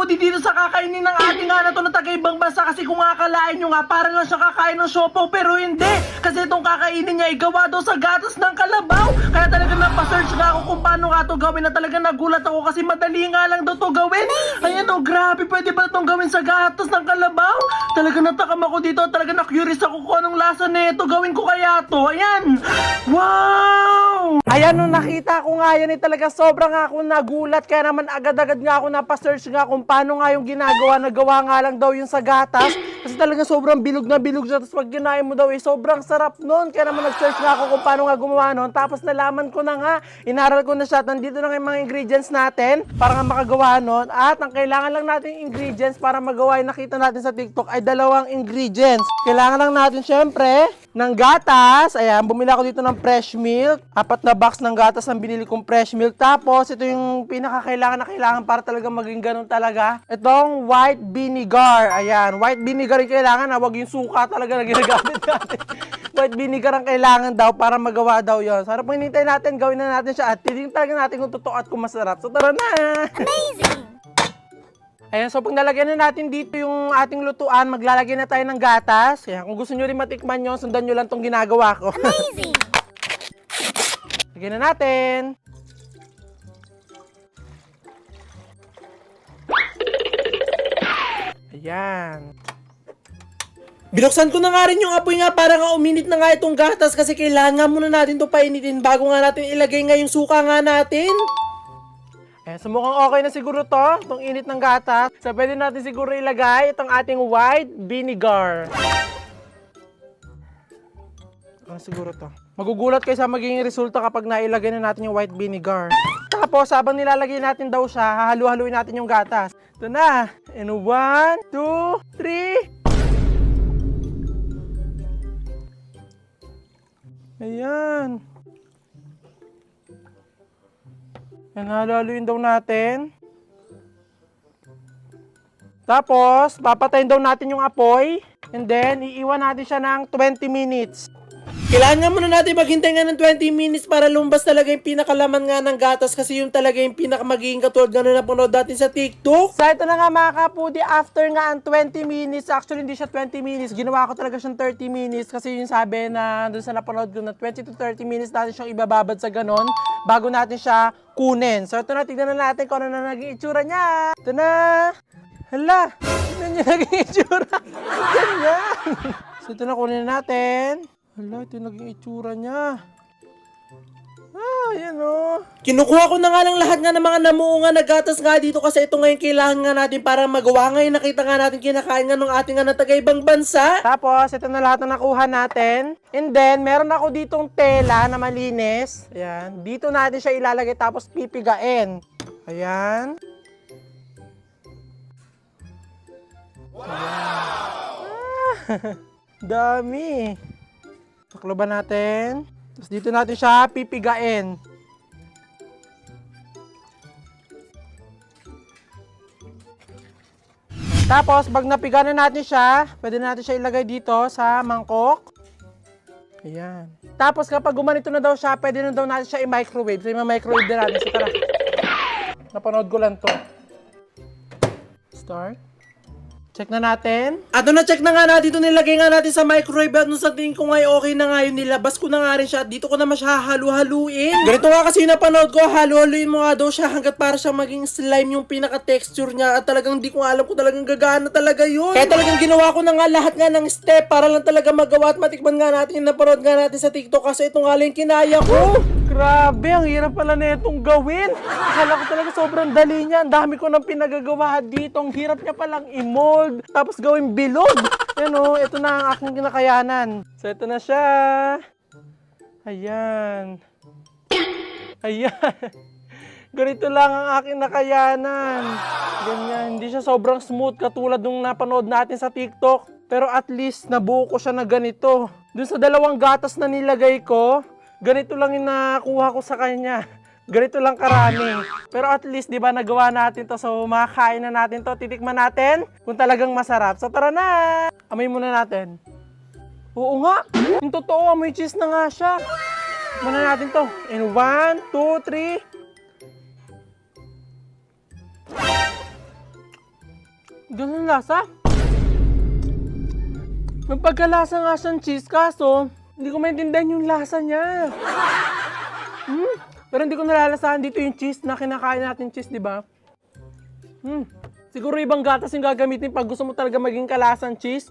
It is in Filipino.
puti dito sa kakainin ng ating na to na taga-ibang bansa kasi kung akalain nyo nga para lang siya kakain ng siopaw pero hindi. Kasi itong kakainin niya ay gawa daw sa gatas ng kalabaw. Kaya talaga napasearch nga ako kung paano nga to gawin na talaga nagulat ako kasi madali nga lang daw to gawin. Ayan o, grabe, pwede ba itong gawin sa gatas ng kalabaw? Talaga natakam ako dito, talaga na-curious ako kung anong lasa nito. Gawin ko kaya to, ayan. Wow! Ayan, nung nakita ko nga yan, talaga sobrang ako nagulat. Kaya naman agad-agad nga ako napasearch nga kung paano nga yung ginagawa. Nagawa nga lang daw yung sa gatas. Kasi talaga sobrang bilog na bilog siya. Tapos pag ginain mo daw, sobrang sarap nun. Kaya naman nag-search nga ako kung paano nga gumawa nun. Tapos nalaman ko na nga, inaral ko na siya. Nandito na nga yung mga ingredients natin para nga makagawa nun. At ang kailangan lang natin ingredients para magawa yung nakita natin sa TikTok ay 2 ingredients. Kailangan lang natin syempre ng gatas. Ayan, bumili ako dito ng fresh milk. 4 na box ng gatas ang binili kong fresh milk. Tapos, ito yung pinakakailangan na kailangan para talaga maging ganun talaga. Itong white vinegar. Ayan, white vinegar yung kailangan. Huwag yung suka talaga na ginagamit natin. White vinegar ang kailangan daw para magawa daw yon. So, harap hinintay natin, gawin na natin siya at titignan talaga natin kung totoo at kung masarap. So, tara na! Amazing! Ayan, so pag nalagyan na natin dito yung ating lutuan, maglalagay na tayo ng gatas. Ayan, kung gusto nyo rin matikman nyo, sundan nyo lang tong ginagawa ko. Amazing! Lagyan na natin. Ayan. Binuksan ko na nga rin yung apoy nga para nga uminit na nga itong gatas kasi kailangan muna natin ito painitin bago nga natin ilagay nga yung suka nga natin. Ayan, so mukhang okay na siguro to, itong init ng gatas. So pwede natin siguro ilagay itong ating white vinegar. Ano siguro to? Magugulat kayo sa magiging resulta kapag nailagay na natin yung white vinegar. Tapos, habang nilalagay natin daw siya, hahalu-haluin natin yung gatas. Ito na. And 1, 2, 3. Ayan. Yan, hahaluin daw natin. Tapos, papatayin daw natin yung apoy. And then, iiwan natin siya ng 20 minutes. Kailangan nga muna natin maghintay nga ng 20 minutes para lumabas talaga yung pinakalaman nga ng gatas kasi yung talaga yung pinakamagiging katulad nga na napanood natin sa TikTok. So ito na nga mga kapudi, after nga ang 20 minutes, actually hindi siya 20 minutes, ginawa ko talaga siyang 30 minutes kasi yung sabi na doon sa napanood ko na 20 to 30 minutes natin siyang ibababad sa ganon bago natin siya kunin. So ito na, tignan na natin kung ano na naging itsura niya. Ito na. Hala, tignan niya naging itsura. Ganyan. So ito na, kunin na natin. Hala, ito yung naging itsura niya. Ayan o. Kinukuha ko na nga lang lahat nga ng mga namuunga na gatas nga dito kasi ito ngayon kailangan nga natin para magawa ngayon. Nakita nga natin kinakain nga ng ating nga na taga-ibang bansa. Tapos, ito na lahat na nakuha natin. And then, meron ako ditong tela na malinis. Ayan. Dito natin siya ilalagay tapos pipigain. Ayan. Ayan. Dami. Sakloban natin. Tapos dito natin siya pipigain. Tapos, pag napiga na natin siya, pwede natin siya ilagay dito sa mangkok. Ayan. Tapos, kapag gumanito na daw siya, pwede na daw natin siya i-microwave. So, i-microwave na natin. So, tara. Napanood ko lang to. Start. Check na natin. At na check na nga natin ito, nilagay nga natin sa microwave at nung sa tingin ko nga okay na nga yun, nilabas ko na nga rin siya at dito ko na halu-haluin. Ganito nga kasi yung napanood ko, halu-haluin mo nga daw siya hanggat para siya maging slime yung pinaka-texture niya at talagang di ko alam kung talagang gagana talaga yun. Kaya talagang ginawa ko na nga lahat nga ng step para lang talaga magawa at matikman nga natin yung napanood nga natin sa TikTok kasi ito nga lang kinaya ko. Grabe, ang hirap pala na itong gawin. Akala ko talaga sobrang dali niya. Ang dami ko nang pinagagawa dito. Ang hirap niya palang i-mold. Tapos gawin bilog. Ano, ito na ang aking kinakayanan. So, ito na siya. Ayan. Ayan. Ganito lang ang aking nakayanan. Ganyan. Hindi siya sobrang smooth katulad nung napanood natin sa TikTok. Pero at least nabuo ko siya na ganito. Dun sa 2 gatas na nilagay ko, ganito lang yung nakuha ko sa kanya. Ganito lang karami. Pero at least, di ba, nagawa natin to. So, makakain na natin to. Titikman natin kung talagang masarap. So, tara na! Amoy muna natin. Oo nga! Yung totoo, amoy cheese na nga siya. Muna natin to. In 1, 2, 3. Ganun lasa? May pagkalasa nga siyang cheese, kaso hindi ko maintindihan yung lasa niya. Pero hindi ko nalalasahan dito yung cheese na kinakain natin cheese, di ba? Siguro ibang gatas yung gagamitin pag gusto mo talaga maging kalasan cheese.